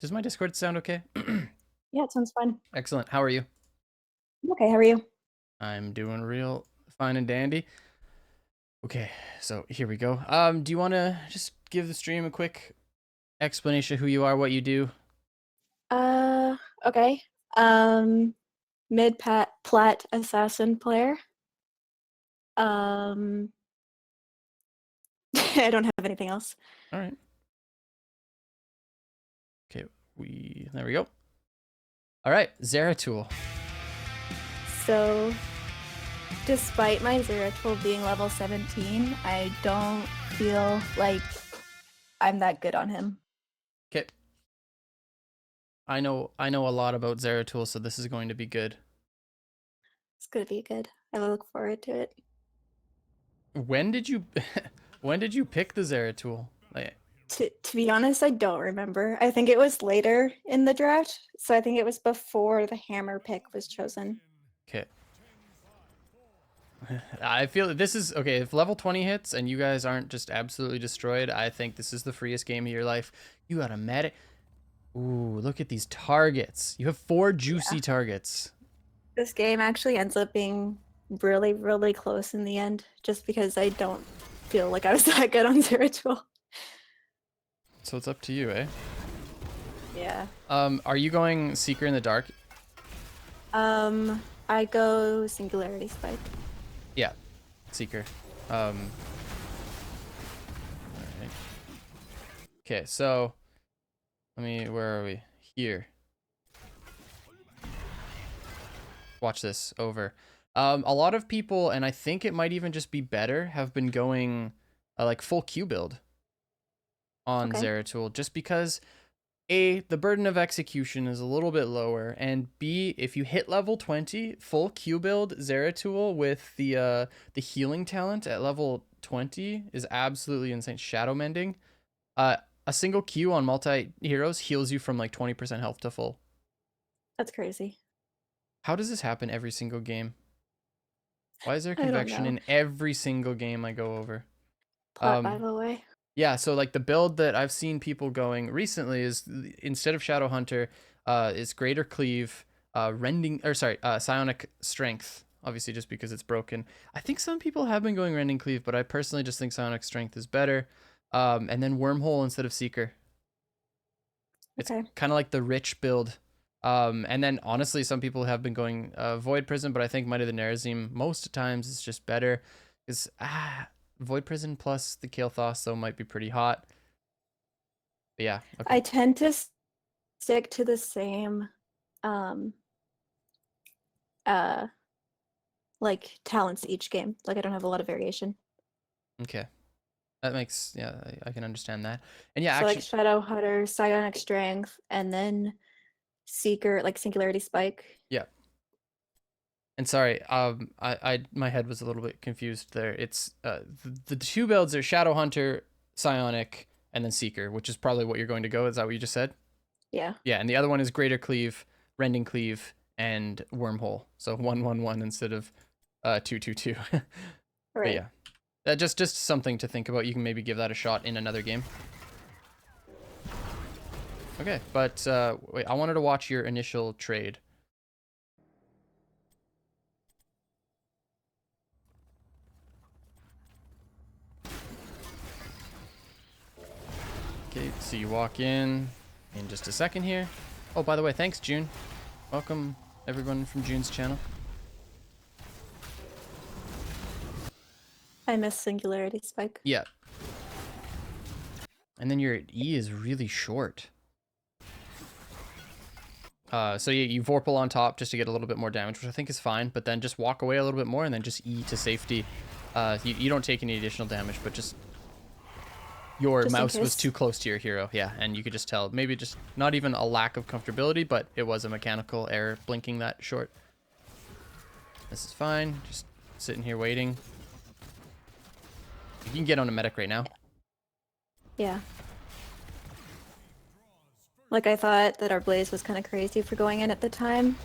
Does my Discord sound okay? Yeah, it sounds fun. Excellent. How are you? Okay, how are you? I'm doing real fine and dandy. Okay, so here we go. Do you want to just give the stream a quick explanation of who you are, what you do? Uh, okay. Um, Plat assassin player. Um, I don't have anything else. All right. Okay, there we go. All right, Zeratul. So, despite my Zeratul being level 17, I don't feel like I'm that good on him. Okay. I know a lot about Zeratul, so this is going to be good. It's gonna be good. I look forward to it. When did you when did you pick the Zeratul? Like, To be honest, I don't remember. I think it was later in the draft, so I think it was before the hammer pick was chosen. okay. I feel this is okay. If level 20 hits and you guys aren't just absolutely destroyed, I think this is the freest game of your life. You got a medic. Ooh, look at these targets. You have 4 Yeah. juicy targets. This game actually ends up being really, really close in the end, just because I don't feel like I was that good on Zeratul. So it's up to you, eh? Yeah. Are you going Seeker in the Dark? I go Singularity Spike. Yeah, Seeker. Um, alright. Okay, so where are we? Here. Watch this, over. A lot of people, and I think it might even just be better, have been going like full Q build on Okay. Zeratul just because A, the burden of execution is a little bit lower, and B, if you hit level 20, full Q build Zeratul with the healing talent at level 20 is absolutely insane. Shadow Mending. Uh a single Q on multi heroes heals you from like 20% health to full. That's crazy. How does this happen every single game? Why is there I don't convection know. in every single game I go over? Plat, by Um the way. Yeah, so like the build that I've seen people going recently is instead of Shadow Hunter, is Greater Cleave, Psionic Strength. Obviously, just because it's broken. I think some people have been going Rending Cleave, but I personally just think Psionic Strength is better. And then Wormhole instead of Seeker. It's Okay. kind of like the rich build. And then honestly, some people have been going Void Prison, but I think Might of the Nerazim most times is just better. Because Void Prison plus the Kael'thas though might be pretty hot. But yeah, I okay. tend to stick to the same um uh like talents each game. Like I don't have a lot of variation. Okay. That makes, yeah, I can understand that. And yeah, So like actually, Shadow Hunter, Psionic Strength, and then Seeker, like Singularity Spike. yeah. And sorry, my head was a little bit confused there. It's the two builds are Shadow Hunter, Psionic, and then Seeker, which is probably what you're going to go. Is that what you just said? Yeah. Yeah, and the other one is Greater Cleave, Rending Cleave, and Wormhole. So 1-1-1 instead of 2-2-2. But Right. yeah, that just something to think about. You can maybe give that a shot in another game. Okay, but wait, I wanted to watch your initial trade. Okay, so you walk in just a second here. Oh, by the way, thanks, June. Welcome, everyone from June's channel. I miss Singularity Spike. Yeah. And then your E is really short. So you Vorpal on top just to get a little bit more damage, which I think is fine, but then just walk away a little bit more and then just E to safety. You don't take any additional damage, but just your Just in mouse was case. too close to your hero. Yeah, and you could just tell. Maybe just not even a lack of comfortability, but it was a mechanical error blinking that short. This is fine. Just sitting here waiting. You can get on a medic right now. Yeah. Like I thought that our Blaze was kind of crazy for going in at the time.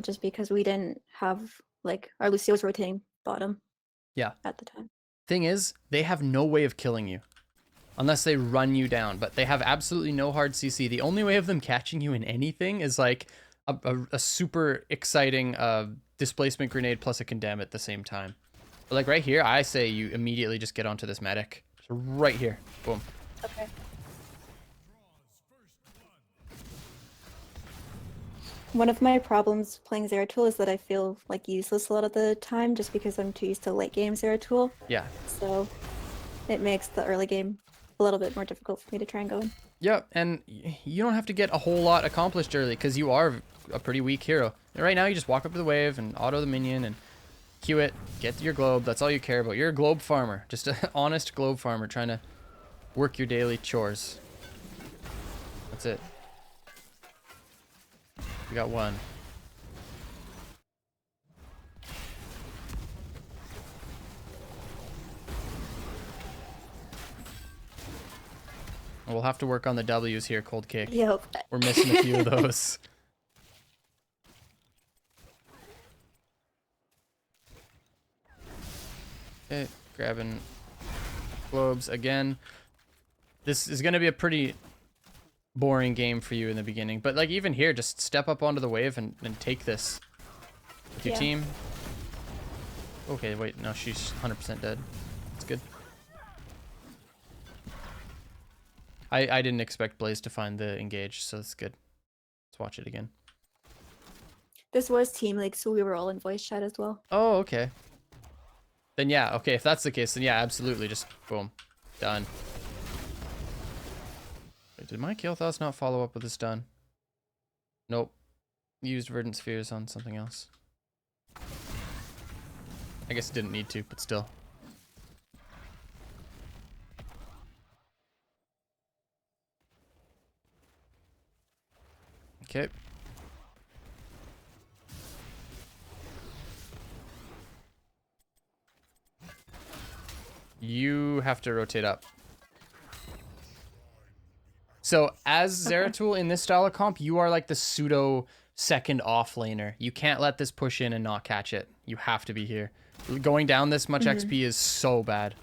Just because we didn't have like our Lucio was rotating bottom Yeah. at the time. Thing is, they have no way of killing you. unless they run you down. But they have absolutely no hard CC. The only way of them catching you in anything is like a super exciting displacement grenade plus a condemn at the same time. But like right here, I say you immediately just get onto this medic. So right here, boom. Okay. One of my problems playing Zeratul is that I feel like useless a lot of the time just because I'm too used to late game Zeratul. Yeah. So it makes the early game a little bit more difficult for me to try and go in. Yeah, and you don't have to get a whole lot accomplished early because you are a pretty weak hero. And right now, you just walk up to the wave and auto the minion and Q it, get your globe. That's all you care about. You're a globe farmer, just an honest globe farmer trying to work your daily chores. That's it. We got one. We'll have to work on the W's here, cold kick. Yep. We're missing a few of those. Okay, grabbing globes again. This is going to be a pretty boring game for you in the beginning, but like even here, just step up onto the wave and take this with your team. Okay, wait, no, she's 100% dead. That's good. I didn't expect Blaze to find the engage, so that's good. Let's watch it again. This was Team League, so we were all in voice chat as well. Oh, okay. Then yeah, okay, if that's the case, then yeah, absolutely, just boom. Done. Wait, did my Kael'thas not follow up with a stun? Nope. Used Verdant Spheres on something else. I guess it didn't need to, but still. Okay. You have to rotate up. So as Zeratul in this style of comp, you are like the pseudo second off laner. You can't let this push in and not catch it. You have to be here. Going down this much XP is so bad.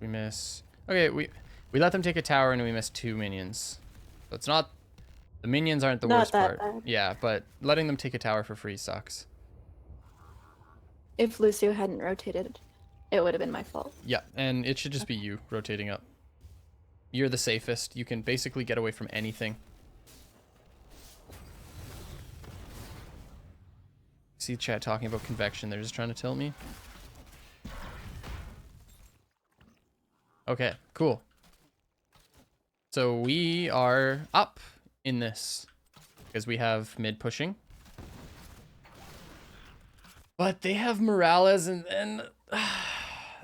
We miss. Okay, we let them take a tower and we missed 2 minions. So it's not, the minions aren't the worst part. Bad. Yeah, but letting them take a tower for free sucks. If Lucio hadn't rotated, it would have been my fault. Yeah, and it should just be you rotating up. You're the safest. You can basically get away from anything. See chat talking about convection. They're just trying to tell me. Okay, cool. So we are up in this because we have mid pushing. But they have Morales and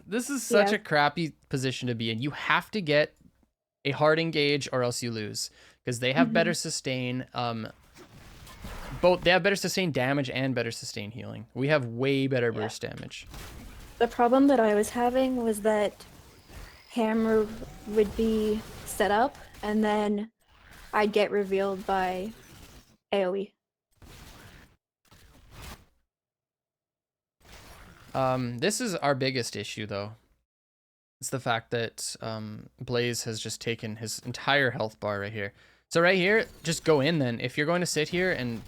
this is such a crappy position to be in. You have to get a hard engage or else you lose because they have better sustain. They have better sustain damage and better sustain healing. We have way better burst damage. The problem that I was having was that Hammer would be set up and then I'd get revealed by AoE. This is our biggest issue though. It's the fact that Blaze has just taken his entire health bar right here. So right here, just go in then. If you're going to sit here and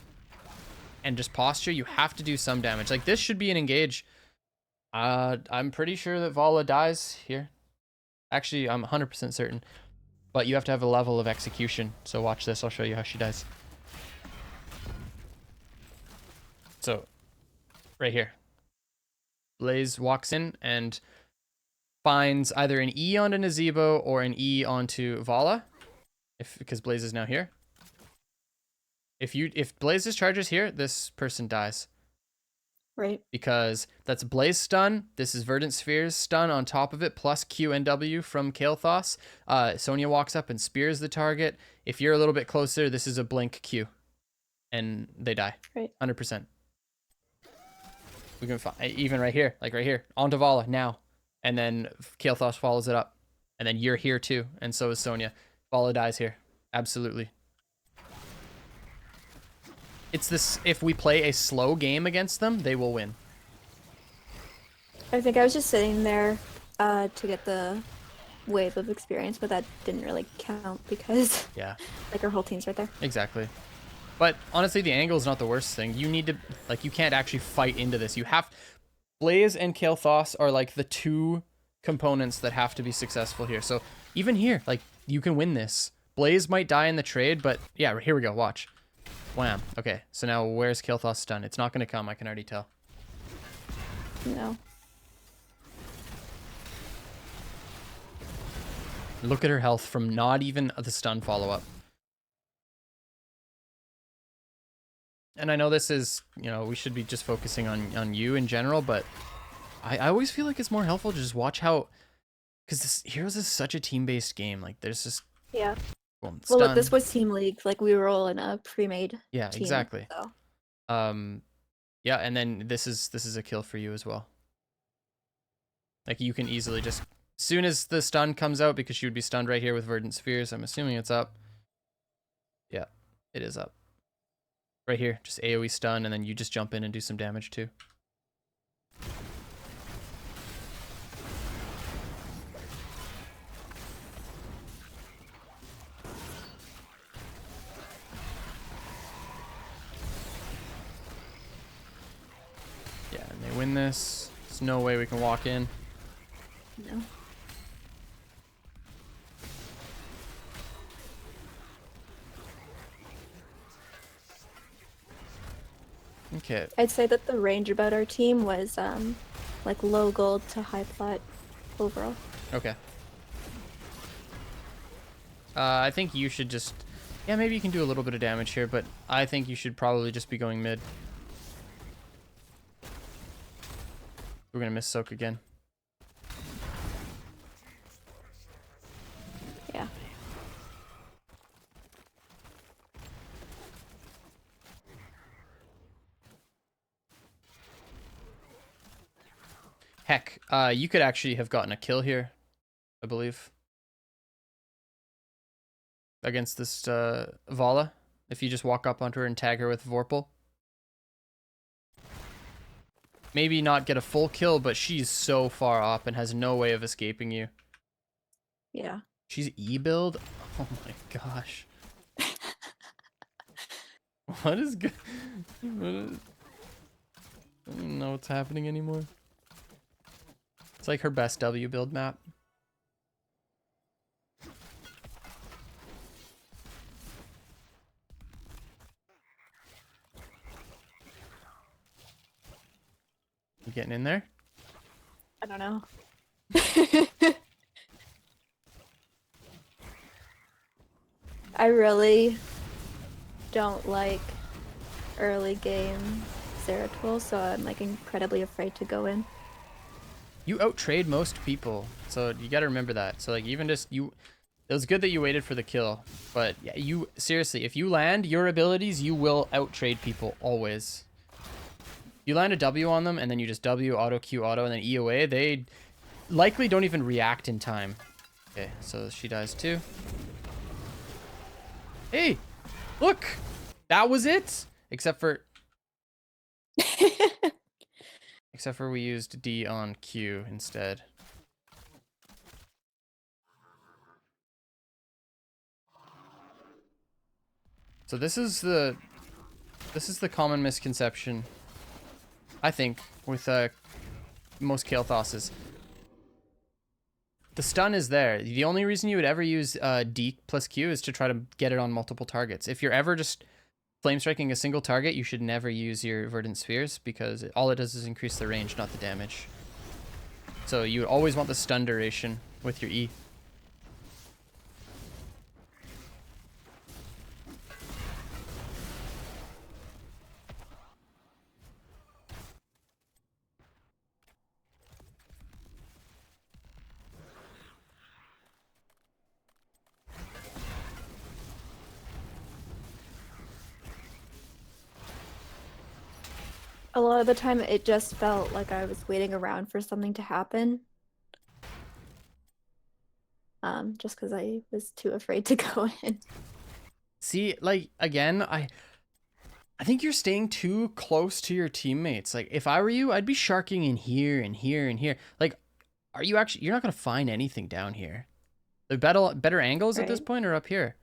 just posture, you have to do some damage. Like this should be an engage. I'm pretty sure that Vala dies here. Actually, I'm 100% certain. But you have to have a level of execution. So watch this, I'll show you how she dies. So, right here. Blaze walks in and finds either an E onto Nazebo or an E onto Vala. Because Blaze is now here. If Blaze discharges here, this person dies. Right. Because that's Blaze stun. This is Verdant Sphere's stun on top of it, plus Q and W from Kael'thas. Sonya walks up and spears the target. If you're a little bit closer, this is a blink Q. And they die. Right. 100%. We can find, even right here, like right here, onto Vala now. And then Kael'thas follows it up. And then you're here too, and so is Sonya. Vala dies here. Absolutely. It's this, if we play a slow game against them, they will win. I think I was just sitting there to get the wave of experience, but that didn't really count because Yeah, like our whole team's right there. exactly. But honestly, the angle is not the worst thing. You need to, like, you can't actually fight into this. You have, Blaze and Kael'thas are like the two components that have to be successful here. So even here, like, you can win this. Blaze might die in the trade, but yeah, here we go. Watch. Wham. Okay, so now where's Kael'thas stun? It's not going to come. I can already tell. No. Look at her health from not even the stun follow-up. And I know this is, you know, we should be just focusing on you in general, but I always feel like it's more helpful to just watch how, because this Heroes is such a team-based game. Like, there's just, Yeah. boom, Well, look, this stun. was team league. Like we were all in a pre-made Yeah, team. exactly. So Yeah, and then this is a kill for you as well. Like, you can easily just, as soon as the stun comes out, because she would be stunned right here with Verdant Spheres, I'm assuming it's up. Yeah, it is up. Right here, just AoE stun, and then you just jump in and do some damage too. Yeah, and they win this. There's no way we can walk in. no. Okay. I'd say that the range about our team was like low gold to high plat overall. Okay. I think you should just, yeah, maybe you can do a little bit of damage here, but I think you should probably just be going mid. We're gonna miss soak again. Yeah. Heck, you could actually have gotten a kill here, I believe, against this Vala, if you just walk up onto her and tag her with Vorpal. Maybe not get a full kill, but she's so far up and has no way of escaping you. Yeah. She's E-build? Oh my gosh. What is good? What is... I don't even know what's happening anymore. It's like her best W build map. You getting in there? I don't know. I really don't like early game Zeratul, so I'm like incredibly afraid to go in. You out-trade most people, so you gotta remember that. So like, even just you, it was good that you waited for the kill, but yeah, you seriously, if you land your abilities, you will out-trade people always. You land a W on them, and then you just W, auto, Q, auto, and then E away, they likely don't even react in time. Okay, so she dies too. Hey, look! That was it! Except for we used D on Q instead. So this is the common misconception, I think, with most Kael'thas's. The stun is there. The only reason you would ever use D plus Q is to try to get it on multiple targets. If you're ever just flame striking a single target, you should never use your Verdant Spheres, because all it does is increase the range, not the damage. So you always want the stun duration with your E. A lot of the time, it just felt like I was waiting around for something to happen. Just because I was too afraid to go in. See, like, again, I think you're staying too close to your teammates. Like, if I were you, I'd be sharking in here and here and here. Like, are you actually? You're not gonna find anything down here. The better angles at this Right. point are up here.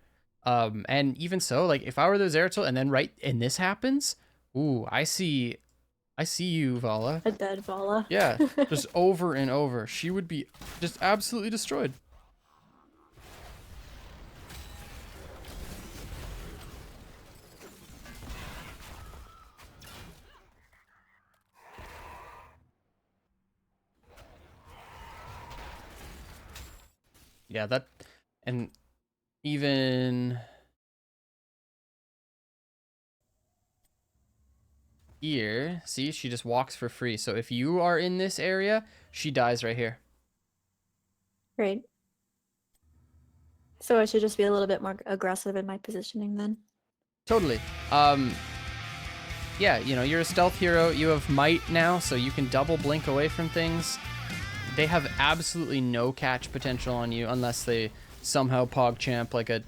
And even so, like if I were the Zeratul and then this happens, ooh, I see you, Vala. A dead Vala. Yeah, just over and over. She would be just absolutely destroyed. Yeah, that, and even here, see, she just walks for free. So if you are in this area, she dies right here. Right. So I should just be a little bit more aggressive in my positioning then. Totally. Yeah, you know, you're a stealth hero. You have might now, so you can double blink away from things. They have absolutely no catch potential on you unless they somehow PogChamp like a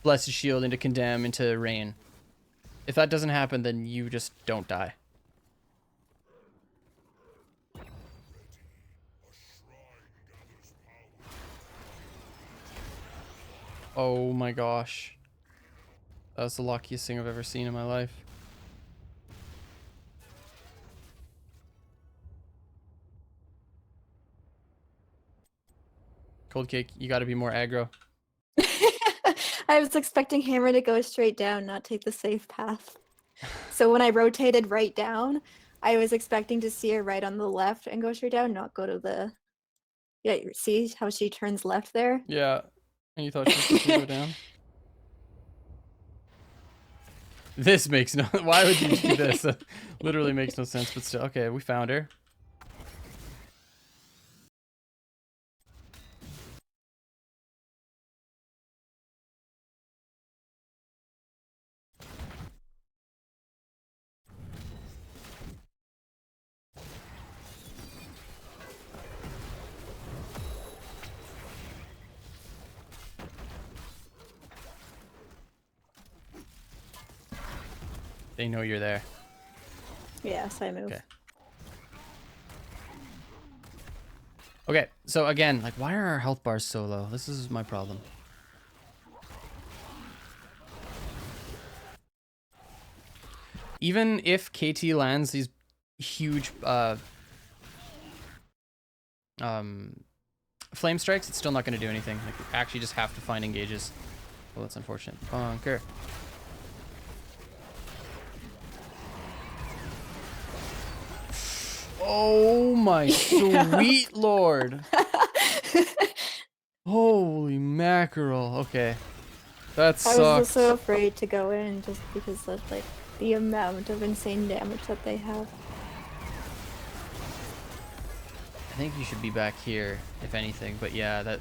Blessed Shield into Condemn into Rain. If that doesn't happen, then you just don't die. Oh my gosh. That was the luckiest thing I've ever seen in my life. Cold Cake, you gotta be more aggro. I was expecting Hammer to go straight down, not take the safe path. So when I rotated right down, I was expecting to see her right on the left and go straight down, not go to the. Yeah, see how she turns left there? Yeah. And you thought she was just gonna go down? This makes no... Why would you do this? That literally makes no sense, but still. Okay, we found her. They know you're there. Yes, I move. Okay. Okay, so again, like, why are our health bars so low? This is my problem. Even if KT lands these huge flame strikes, it's still not going to do anything. Like, you actually just have to find engages. Well, that's unfortunate. Bunker. Oh my sweet lord. Holy mackerel. Okay. That I was sucked. so afraid to go in just because of like the amount of insane damage that they have. I think you should be back here, if anything. But yeah, that...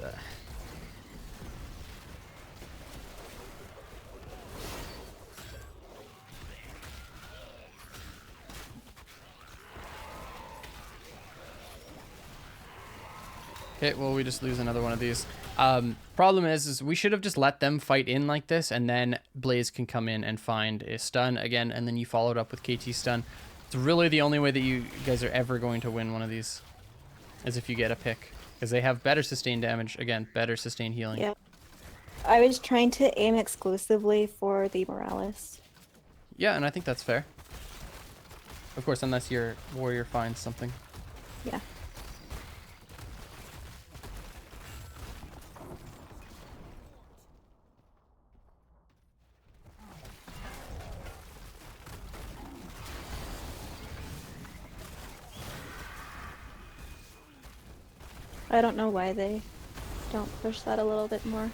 Okay, well, we just lose another one of these. Problem is we should have just let them fight in like this, and then Blaze can come in and find a stun again, and then you follow it up with KT stun. It's really the only way that you guys are ever going to win one of these, is if you get a pick. Because they have better sustained damage, again, better sustained healing. Yeah. I was trying to aim exclusively for the Morales. Yeah, and I think that's fair. Of course, unless your warrior finds something. Yeah. I don't know why they don't push that a little bit more.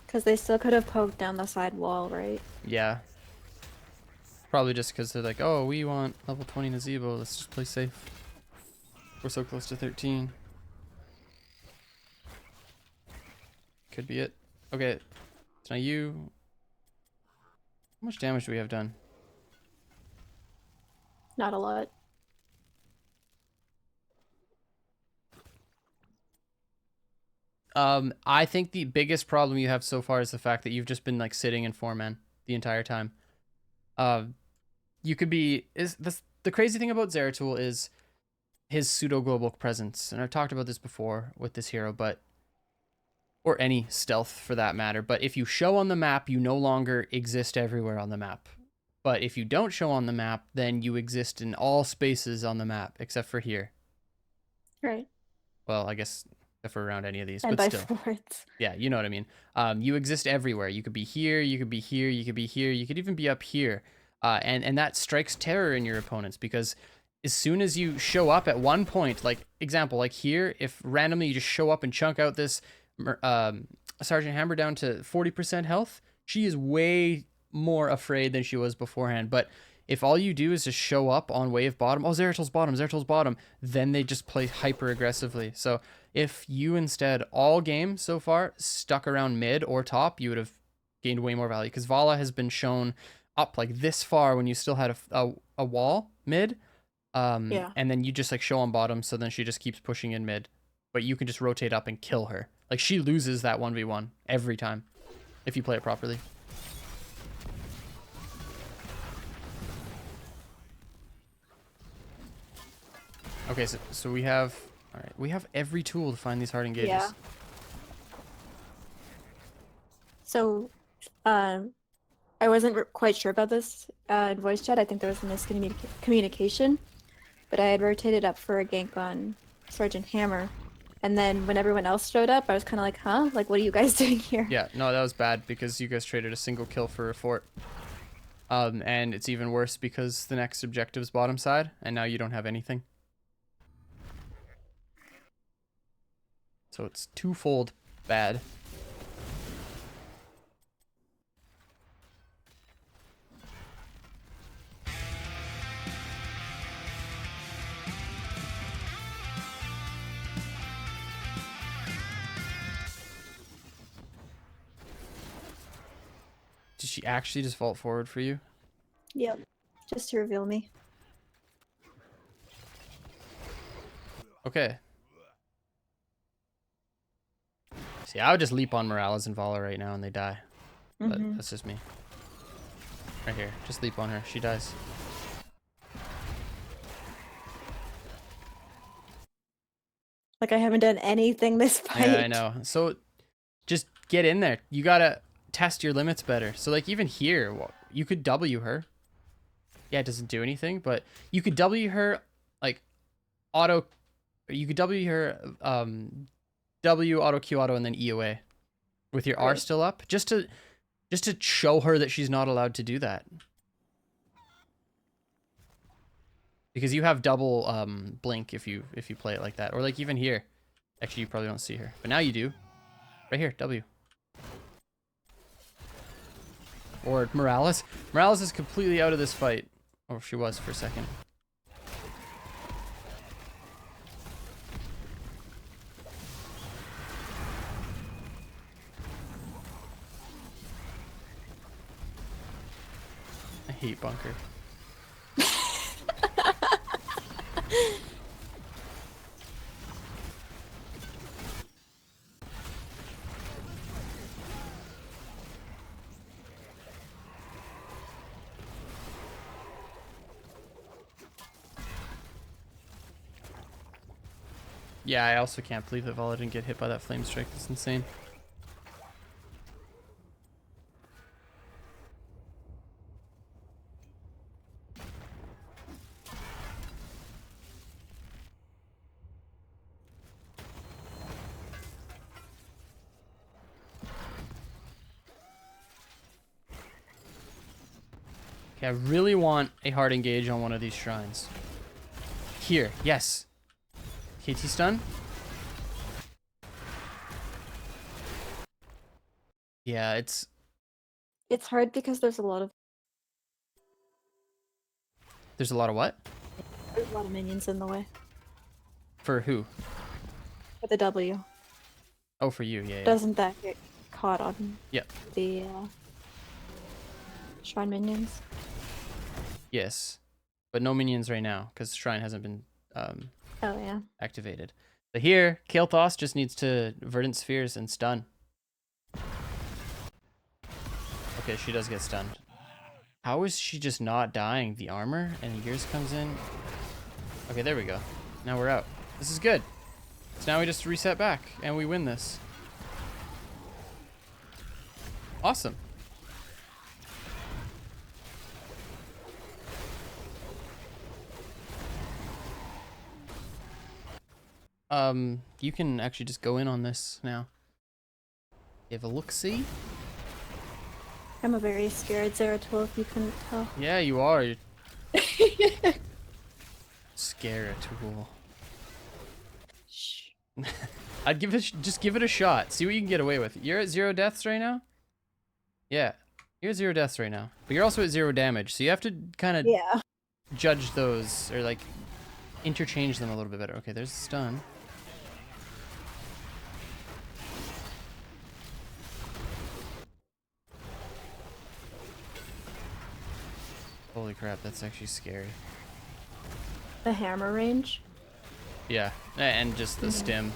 Because they still could have poked down the side wall, right? Yeah. Probably just because they're like, oh, we want level 20 Nazebo. Let's just play safe. We're so close to 13. Could be it. Okay. So now you... How much damage do we have done? Not a lot. I think the biggest problem you have so far is the fact that you've just been like sitting in 4-man the entire time. You could be... The crazy thing about Zeratul is his pseudo global presence. And I've talked about this before with this hero, but or any stealth for that matter. But if you show on the map, you no longer exist everywhere on the map. But if you don't show on the map, then you exist in all spaces on the map except for here. Right. Well, I guess if we're around any of these, And but by still. forwards. Yeah, you know what I mean. You exist everywhere. You could be here, you could be here, you could be here, you could even be up here. And that strikes terror in your opponents because as soon as you show up at one point, like example, like here, if randomly you just show up and chunk out this Sergeant Hammer down to 40% health, she is way more afraid than she was beforehand. But if all you do is just show up on wave bottom, oh, Zeratul's bottom, Zeratul's bottom, then they just play hyper aggressively. So if you instead all game so far stuck around mid or top, you would have gained way more value because Vala has been shown up like this far when you still had a wall mid. Yeah. And then you just like show on bottom, so then she just keeps pushing in mid. But you can just rotate up and kill her. Like she loses that 1v1 every time if you play it properly. Okay, so we have, all right, we have every tool to find these hard engages. Yeah. So, I wasn't quite sure about this in voice chat. I think there was a miscommunication, but I had rotated up for a gank on Sergeant Hammer, and then when everyone else showed up, I was kind of like, huh? Like, what are you guys doing here? Yeah, no, that was bad because you guys traded a single kill for a fort. And it's even worse because the next objective's bottom side, and now you don't have anything. So it's twofold bad. Did she actually just vault forward for you? Yep. Just to reveal me. Okay. See, I would just leap on Morales and Vala right now and they die. But that's just me. Right here. Just leap on her. She dies. Like, I haven't done anything this fight. Yeah, I know. So just get in there. You gotta test your limits better. So like even here, you could W her. Yeah, it doesn't do anything, but you could W her like auto. You could W her W auto Q auto and then E away with your R still up, just to show her that she's not allowed to do that. Because you have double blink if you play it like that, or like even here. Actually, you probably don't see her, but now you do. Right here, W. Or Morales. Morales is completely out of this fight. Or she was for a second. I hate bunker. Yeah, I also can't believe that Vala didn't get hit by that flame strike. That's insane. Okay, I really want a hard engage on one of these shrines. Here, yes. KT stun. Yeah, it's hard because there's a lot of what? There's a lot of minions in the way. For who? For the W. Oh, for you, yeah. Doesn't that get caught on Yep. the shrine minions? Yes. But no minions right now, because Shrine hasn't been Oh yeah. activated. But here, Kael'thas just needs to Verdant Spheres and stun. Okay, she does get stunned. How is she just not dying? The armor and Gears comes in. Okay, there we go. Now we're out. This is good. So now we just reset back and we win this. Awesome. You can actually just go in on this now. Have a look-see. I'm a very scared Zeratul, if you couldn't tell. Yeah, you are. Zeratul. Shh. I'd give it, just give it a shot. See what you can get away with. You're at 0 deaths right now? Yeah. You're at 0 deaths right now. But you're also at 0 damage, so you have to kind of Yeah. judge those, or like interchange them a little bit better. Okay, there's a stun. Holy crap, that's actually scary. The hammer range. Yeah, and just the stim.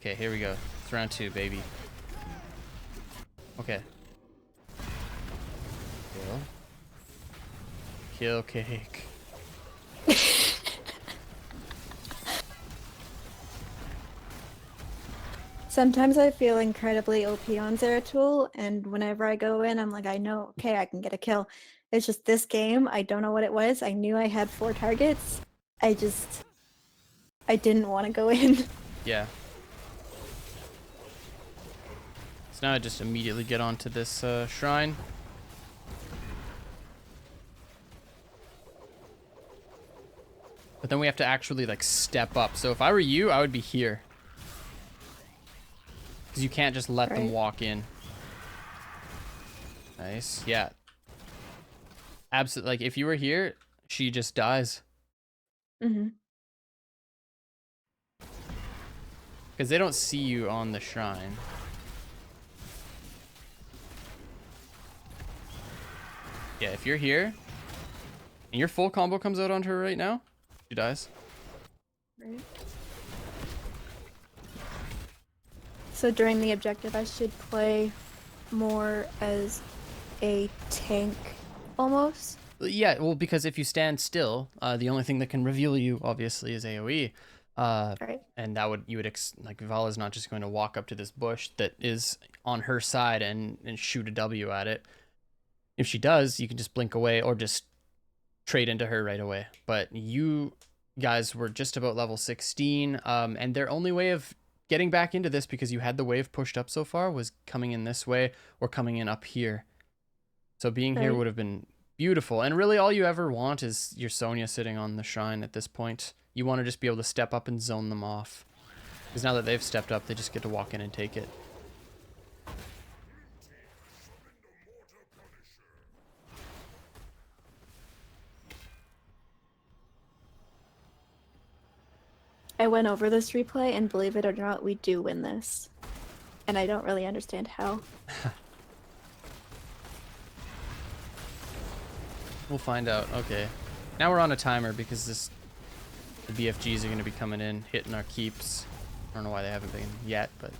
Okay, here we go. It's round 2, baby. Okay. Kill. Kill cake. Sometimes I feel incredibly OP on Zeratul, and whenever I go in, I'm like, I know, okay, I can get a kill. It's just this game, I don't know what it was. I knew I had 4 targets. I didn't want to go in. Yeah. So now I just immediately get onto this shrine. But then we have to actually like step up. So if I were you, I would be here. Because you can't just let them walk in. Nice. Yeah. Absolutely. Like if you were here, she just dies. Mm-hmm. Because they don't see you on the shrine. Yeah, if you're here, and your full combo comes out onto her right now, she dies. Right. So during the objective, I should play more as a tank, almost? Yeah, well, because if you stand still, the only thing that can reveal you, obviously, is AoE. Right. And that would, like, Vala's not just going to walk up to this bush that is on her side and shoot a W at it. If she does, you can just blink away or just trade into her right away. But you guys were just about level 16, and their only way of getting back into this, because you had the wave pushed up so far, was coming in this way or coming in up here. So being here would have been beautiful. And really all you ever want is your Sonya sitting on the shrine at this point. You want to just be able to step up and zone them off. Because now that they've stepped up, they just get to walk in and take it. I went over this replay, and believe it or not, we do win this. And I don't really understand how. We'll find out. Okay. Now we're on a timer because the BFGs are going to be coming in, hitting our keeps. I don't know why they haven't been yet, but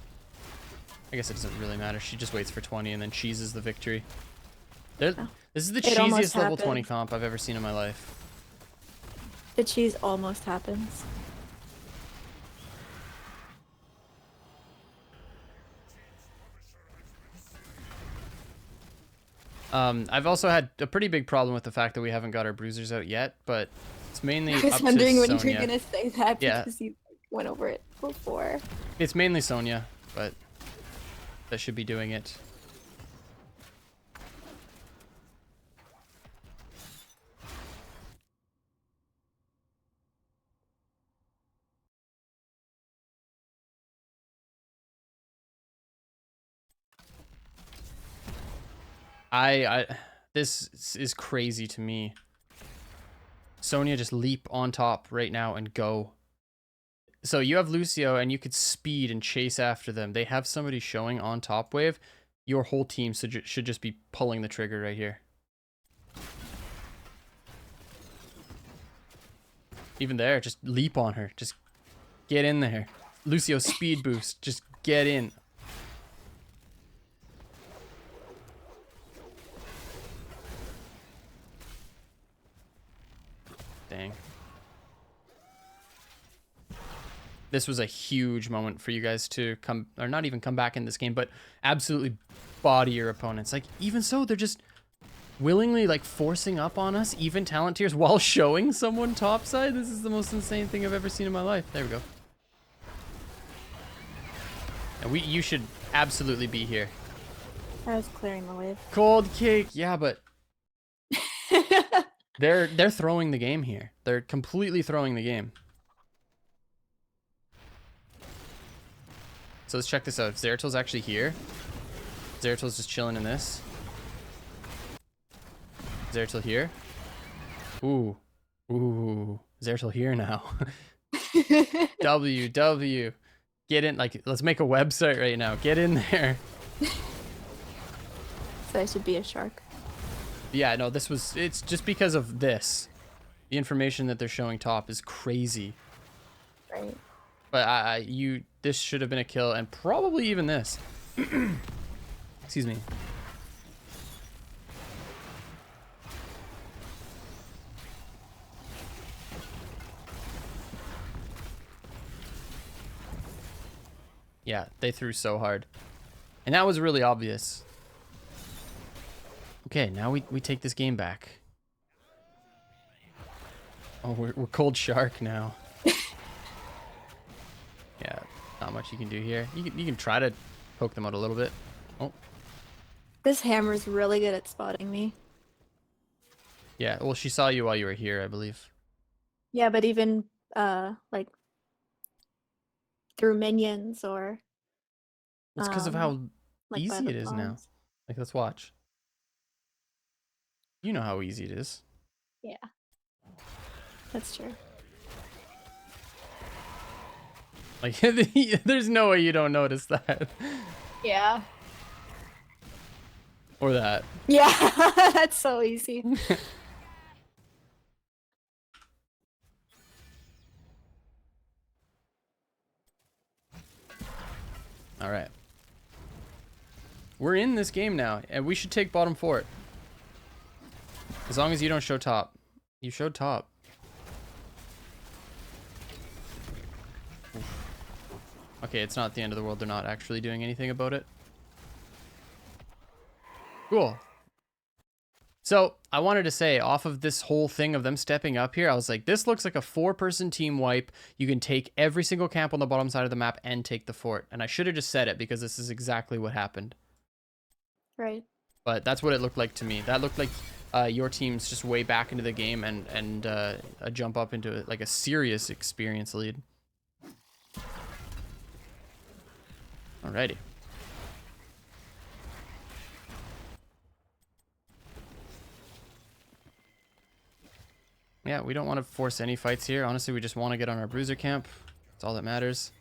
I guess it doesn't really matter. She just waits for 20 and then cheeses the victory. This is the cheesiest level 20 comp I've ever seen in my life. The cheese almost happens. I've also had a pretty big problem with the fact that we haven't got our bruisers out yet, but it's mainly I was up to wondering when Sonya. you were gonna say that because Yeah. you went over it before. It's mainly Sonya, but that should be doing it. This is crazy to me. Sonya just leap on top right now and go. So you have Lucio and you could speed and chase after them. They have somebody showing on top wave. Your whole team should just be pulling the trigger right here. Even there, just leap on her. Just get in there. Lucio speed boost. Just get in. Dang. This was a huge moment for you guys to come, or not even come back in this game, but absolutely body your opponents. Like, even so, they're just willingly, like, forcing up on us, even talent tiers, while showing someone topside. This is the most insane thing I've ever seen in my life. There we go. And you should absolutely be here. I was clearing the wave. Cold cake. Yeah, but they're throwing the game here. They're completely throwing the game. So let's check this out. Zeratul's actually here. Zeratul's just chilling in this. Zeratul here. Ooh. Ooh. Zeratul here now. W. Get in. Like, let's make a website right now. Get in there. So I should be a shark. Yeah, no, it's just because of this. The information that they're showing top is crazy. Right. But this should have been a kill, and probably even this. Excuse me. Yeah, they threw so hard. And that was really obvious. Okay, now we take this game back. Oh, we're cold shark now. Yeah, not much you can do here. You can try to poke them out a little bit. Oh. This hammer's really good at spotting me. Yeah, well, she saw you while you were here, I believe. Yeah, but even like through minions or It's because of how like by easy the it is now. pawns. Like, let's watch. You know how easy it is. Yeah. That's true. Like, there's no way you don't notice that. Yeah. Or that. Yeah, that's so easy. All right. We're in this game now, and we should take bottom fort. As long as you don't show top. You showed top. Oof. Okay, it's not the end of the world. They're not actually doing anything about it. Cool. So, I wanted to say, off of this whole thing of them stepping up here, I was like, this looks like a 4-person team wipe. You can take every single camp on the bottom side of the map and take the fort. And I should have just said it, because this is exactly what happened. Right. But that's what it looked like to me. That looked like your team's just way back into the game and a jump up into like a serious experience lead. Alrighty. Yeah, we don't want to force any fights here. Honestly, we just want to get on our bruiser camp. That's all that matters.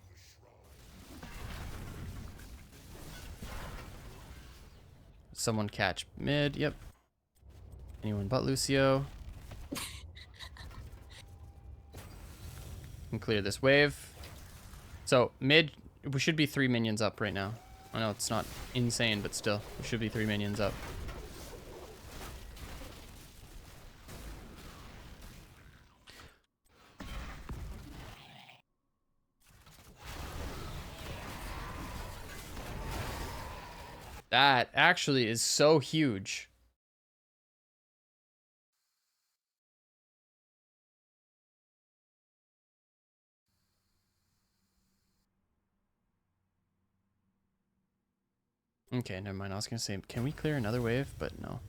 Someone catch mid. Yep. Anyone but Lucio. Can clear this wave. So mid, we should be 3 minions up right now. I know it's not insane, but still, we should be 3 minions up. That actually is so huge. Okay, never mind. I was gonna say, can we clear another wave? But no.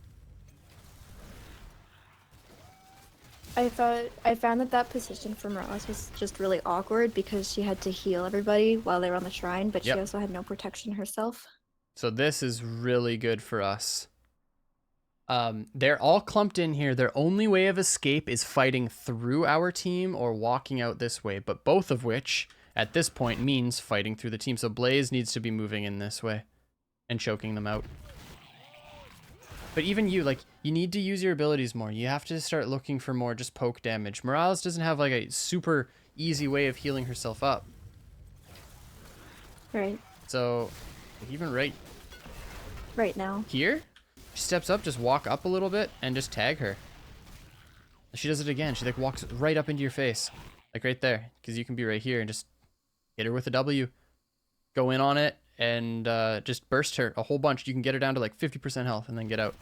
I found that position for Morales was just really awkward because she had to heal everybody while they were on the shrine, but Yep. she also had no protection herself. So this is really good for us. They're all clumped in here. Their only way of escape is fighting through our team or walking out this way, but both of which at this point means fighting through the team. So Blaze needs to be moving in this way and choking them out. But even you, like, you need to use your abilities more. You have to start looking for more just poke damage. Morales doesn't have like a super easy way of healing herself up. Right. So even right Right now. here, she steps up, just walk up a little bit and just tag her. She does it again. She like walks right up into your face. Like right there. Because you can be right here and just hit her with a W. Go in on it and just burst her a whole bunch. You can get her down to like 50% health and then get out.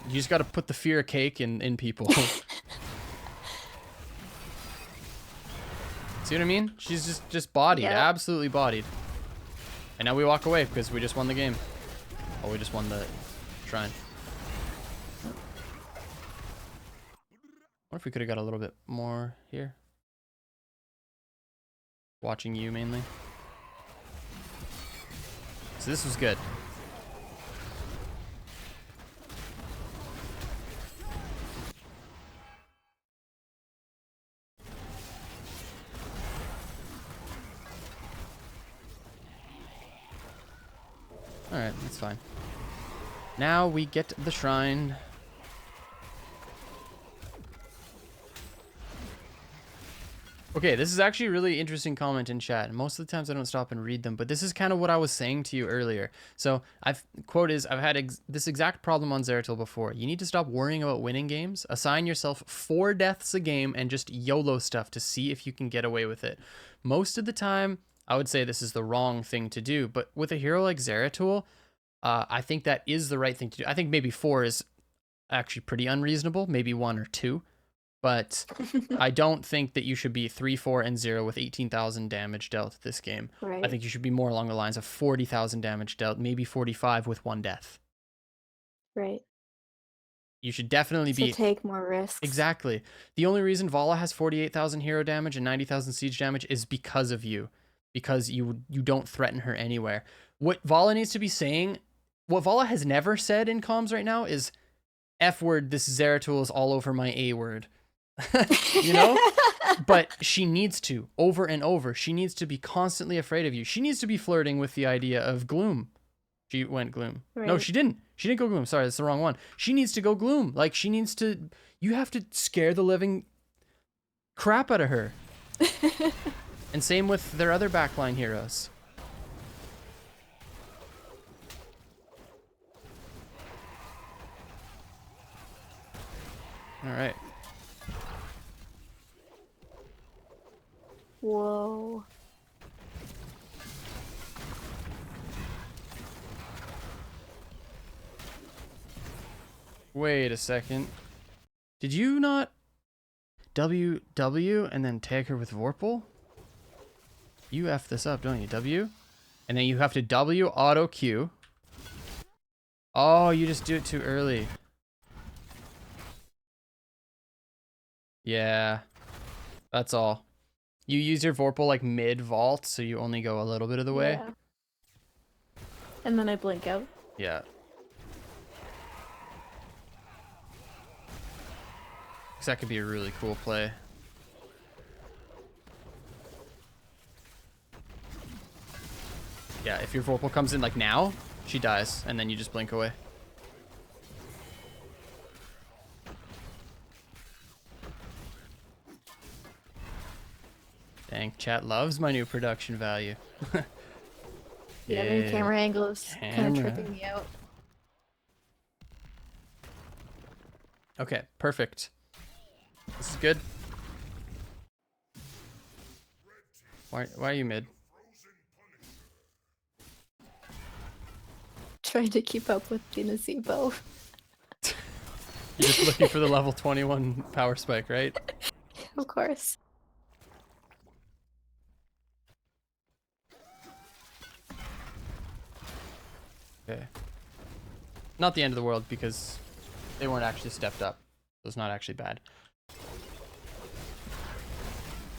You just got to put the fear of cake in people. See what I mean? She's just bodied. Yep. Absolutely bodied. And now we walk away because we just won the game. Oh, we just won the shrine. What if we could have got a little bit more here? Watching you mainly. So this was good. Alright, that's fine. Now we get the shrine. Okay, this is actually a really interesting comment in chat. Most of the times I don't stop and read them, but this is kind of what I was saying to you earlier. So, I've had this exact problem on Zeratul before. You need to stop worrying about winning games. Assign yourself 4 deaths a game and just YOLO stuff to see if you can get away with it. Most of the time, I would say this is the wrong thing to do, but with a hero like Zeratul, I think that is the right thing to do. I think maybe 4 is actually pretty unreasonable, maybe 1 or 2. But I don't think that you should be 3, 4, and 0 with 18,000 damage dealt this game. Right. I think you should be more along the lines of 40,000 damage dealt, maybe 45 with 1 death. Right. You should definitely So be... take more risks. Exactly. The only reason Vala has 48,000 hero damage and 90,000 siege damage is because of you. Because you don't threaten her anywhere. What Vala needs to be saying... What Vala has never said in comms right now is, F word, this Zeratul is all over my A word. You know? But she needs to, over and over. She needs to be constantly afraid of you. She needs to be flirting with the idea of gloom. She went gloom. Right. No, she didn't. She didn't go gloom. Sorry, that's the wrong one. She needs to go gloom. Like, she needs to... You have to scare the living crap out of her. And same with their other backline heroes. All right. Whoa. Wait a second. Did you not W and then tag her with Vorpal? You F this up, don't you? W? And then you have to W auto Q. Oh, you just do it too early. Yeah. That's all. You use your Vorpal like mid vault, so you only go a little bit of the way. Yeah. And then I blink out. Yeah. Because that could be a really cool play. Yeah, if your Vorpal comes in like now, she dies, and then you just blink away. Dang, chat loves my new production value. Yeah, the camera angle is kind of tripping me out. Okay, perfect. This is good. Why are you mid? Trying to keep up with the Nazebo. You're just looking for the level 21 power spike, right? Of course. Okay. Not the end of the world because they weren't actually stepped up. So it's not actually bad.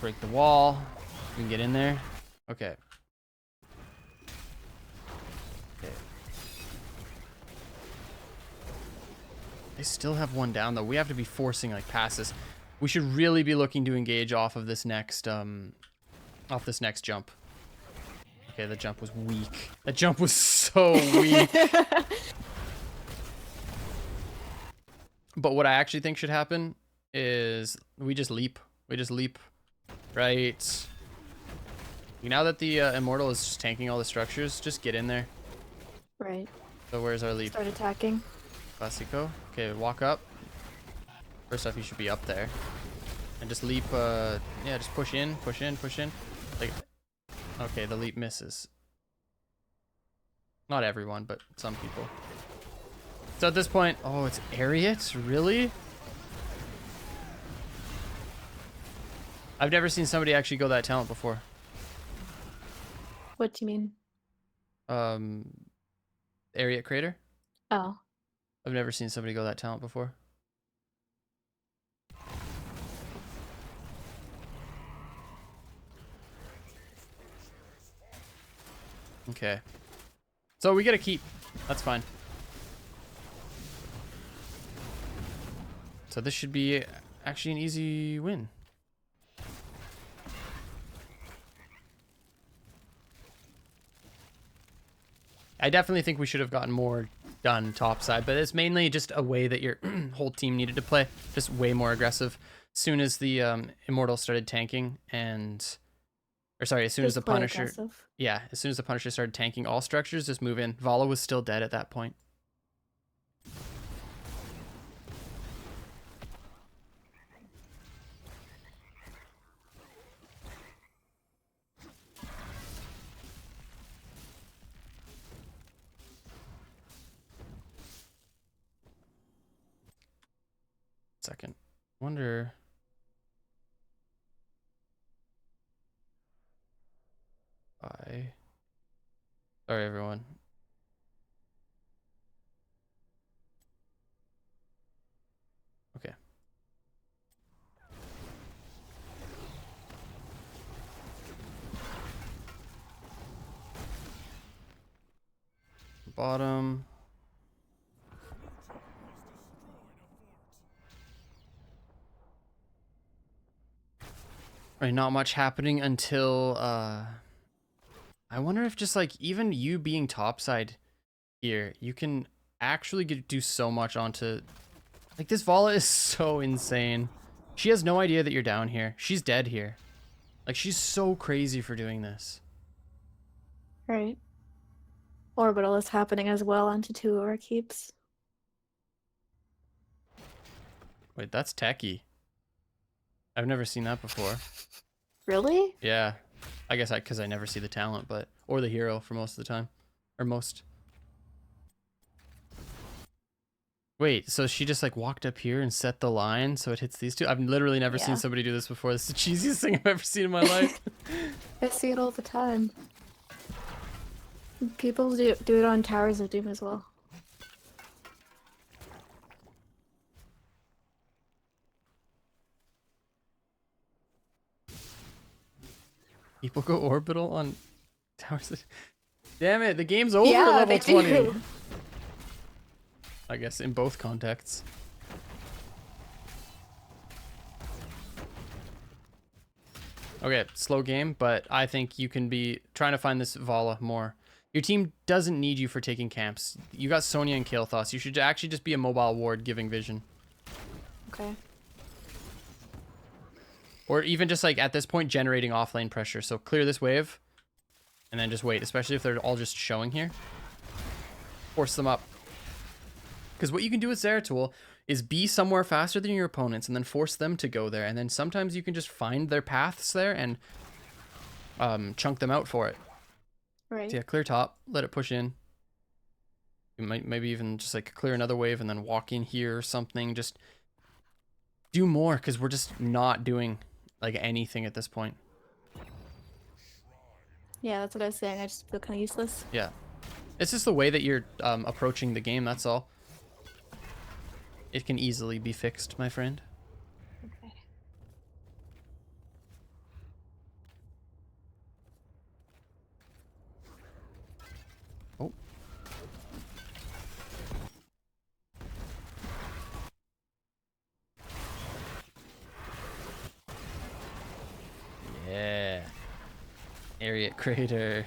Break the wall. We can get in there. Okay. Okay. They still have one down though. We have to be forcing like passes. We should really be looking to engage off of this next jump. Okay, the jump was weak. That jump was so weak. But what I actually think should happen is we just leap. We just leap. Right. Now that the Immortal is just tanking all the structures, just get in there. Right. So where's our leap? Start attacking. Classico. Okay, walk up. First off, you should be up there. And just leap, yeah, just push in, push in, push in. Like, okay, the leap misses. Not everyone, but some people. So at this point, oh, it's Ariat? Really? I've never seen somebody actually go that talent before. What do you mean? Ariat Crater? Oh. I've never seen somebody go that talent before. Okay. So we get a keep. That's fine. So this should be actually an easy win. I definitely think we should have gotten more done topside, but it's mainly just a way that your whole team needed to play. Just way more aggressive. As soon as the Immortal started tanking or sorry, as soon as the Punisher... Aggressive. Yeah, as soon as the Punisher started tanking, all structures just move in. Vala was still dead at that point. Second. Wonder... Bye. Sorry, everyone. Okay. Bottom. Right, not much happening until I wonder if just like even you being topside here, you can actually do so much onto like this Vala is so insane. She has no idea that you're down here. She's dead here. Like she's so crazy for doing this. Right. Orbital is happening as well onto 2 of our keeps. Wait, that's techie. I've never seen that before. Really? Yeah. I guess because I never see the talent, but or the hero for most of the time. Or most. Wait, so she just like walked up here and set the line so it hits these two? I've literally never seen somebody do this before. This is the cheesiest thing I've ever seen in my life. I see it all the time. People do it on Towers of Doom as well. People go orbital on Towers of... Damn it, the game's over Yeah, at level they 20. do. I guess in both contexts. Okay, slow game, but I think you can be trying to find this Vala more. Your team doesn't need you for taking camps. You got Sonya and Kael'thas. You should actually just be a mobile ward giving vision. Okay. Or even just like at this point generating offlane pressure. So clear this wave and then just wait, especially if they're all just showing here. Force them up. Because what you can do with Zeratul is be somewhere faster than your opponents and then force them to go there. And then sometimes you can just find their paths there and chunk them out for it. Right. So yeah, clear top, let it push in. You might maybe even just like clear another wave and then walk in here or something. Just do more because we're just not doing like anything at this point. Yeah, that's what I was saying. I just feel kind of useless. Yeah. It's just the way that you're approaching the game, that's all. It can easily be fixed, my friend. Okay. Oh. Yeah. Ariat Crater.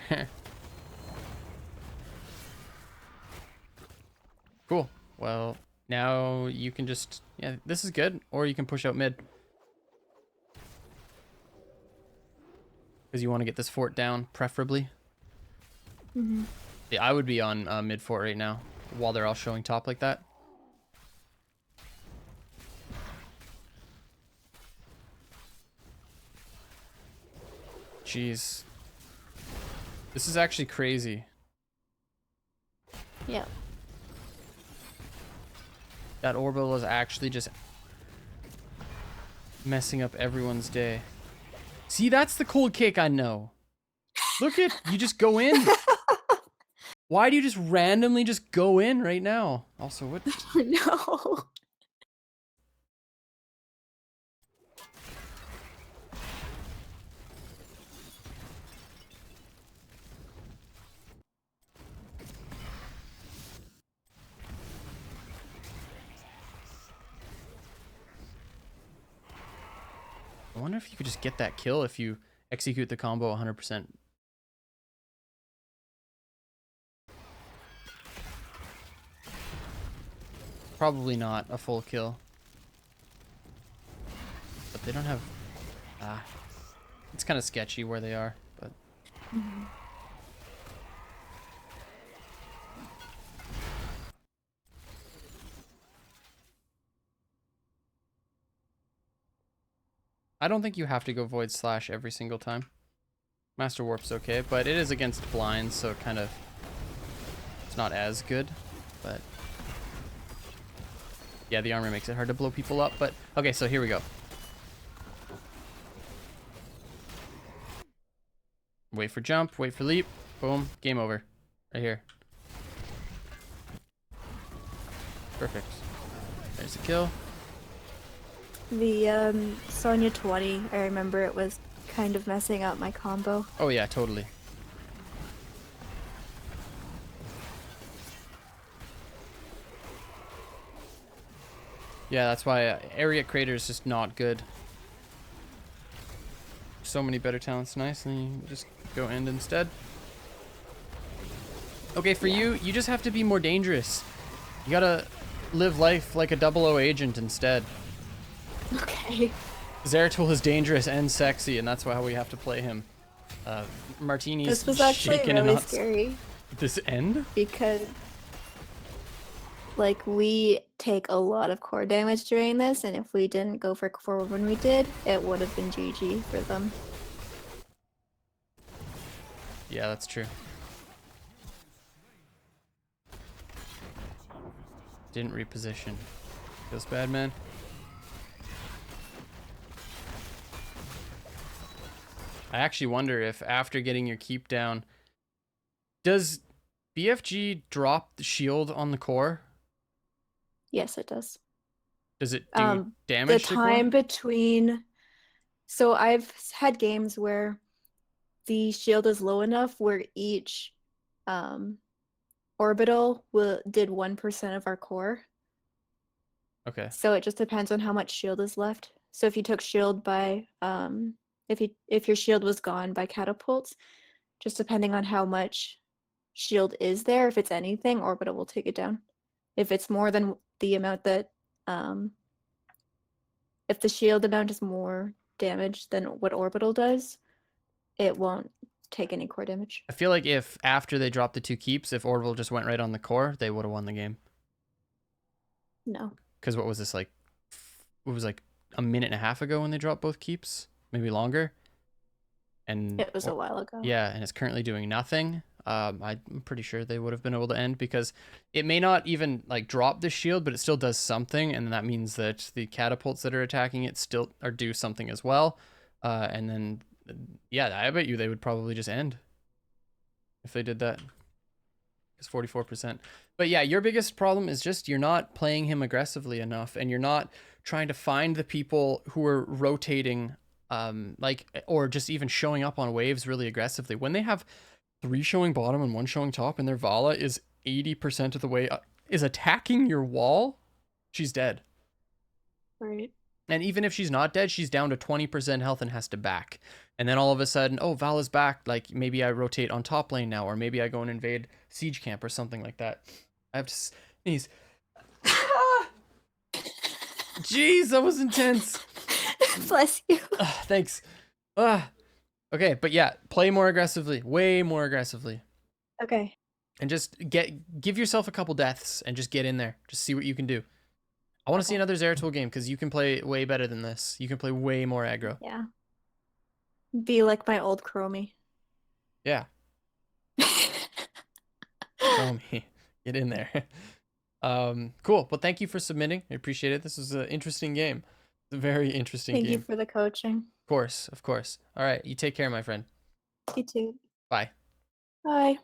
Cool. Well, now you can just... Yeah, this is good. Or you can push out mid. Because you want to get this fort down, preferably. Mm-hmm. Yeah, I would be on mid fort right now, while they're all showing top like that. Jeez. This is actually crazy. Yeah. That orbital is actually just messing up everyone's day. See, that's the cold kick I know. Look at, you just go in. Why do you just randomly just go in right now? Also, what? No. I wonder if you could just get that kill if you execute the combo 100%. Probably not a full kill. But they don't have... Ah. It's kind of sketchy where they are, but... Mhm. I don't think you have to go Void Slash every single time. Master Warp's okay, but it is against blinds, so it kind of... It's not as good, but... Yeah, the armor makes it hard to blow people up, but... Okay, so here we go. Wait for jump, wait for leap. Boom, game over. Right here. Perfect. There's the kill. The Sonya 20, I remember it was kind of messing up my combo. Oh yeah, totally. Yeah, that's why Area Crater is just not good. So many better talents. Nice, and you just go end instead. Okay, for you just have to be more dangerous. You gotta live life like a 00 agent instead. Okay. Zeratul is dangerous and sexy, and that's why we have to play him. Martini's This was actually shaking and really not... scary This end? because like we take a lot of core damage during this, and if we didn't go for forward when we did, it would have been GG for them. Yeah, that's true. Didn't reposition. Feels bad, man. I actually wonder if after getting your keep down, does BFG drop the shield on the core? Yes, it does. Does it do The damage to core? time between, so I've had games where the shield is low enough where each um orbital did 1% of our core. Okay. So it just depends on how much shield is left. So if you took shield by if your shield was gone by catapults, just depending on how much shield is there, if it's anything, orbital will take it down. If it's more than the amount that if the shield amount is more damage than what orbital does, it won't take any core damage. I feel like if after they dropped the 2 keeps, if Orbital just went right on the core, they would have won the game. No. Because what was this, like... It was like a minute and a half ago when they dropped both keeps? Maybe longer? And... It was a while ago. Yeah, and it's currently doing nothing. I'm pretty sure they would have been able to end because it may not even like drop the shield, but it still does something, and that means that the catapults that are attacking it still are do something as well. And then, yeah, I bet you they would probably just end if they did that. It's 44%. But yeah, your biggest problem is just you're not playing him aggressively enough, and you're not trying to find the people who are rotating, like, or just even showing up on waves really aggressively. When they have 3 showing bottom and 1 showing top, and their Vala is 80% of the way is attacking your wall, she's dead. Right. And even if she's not dead, she's down to 20% health and has to back. And then all of a sudden, oh, Vala's back. Like, maybe I rotate on top lane now, or maybe I go and invade siege camp or something like that. I have to sneeze. Jeez, that was intense. Bless you. Thanks. Okay, but yeah, play more aggressively, way more aggressively. Okay. And just give yourself a couple deaths and just get in there. Just see what you can do. I want to see another Zeratul game because you can play way better than this. You can play way more aggro. Yeah. Be like my old Chromie. Yeah, Chromie, get in there. Cool. Well, thank you for submitting. I appreciate it. This was an interesting game. It's a very interesting Thank you game. for the coaching. Of course, of course. All right, you take care, my friend. You too. Bye. Bye.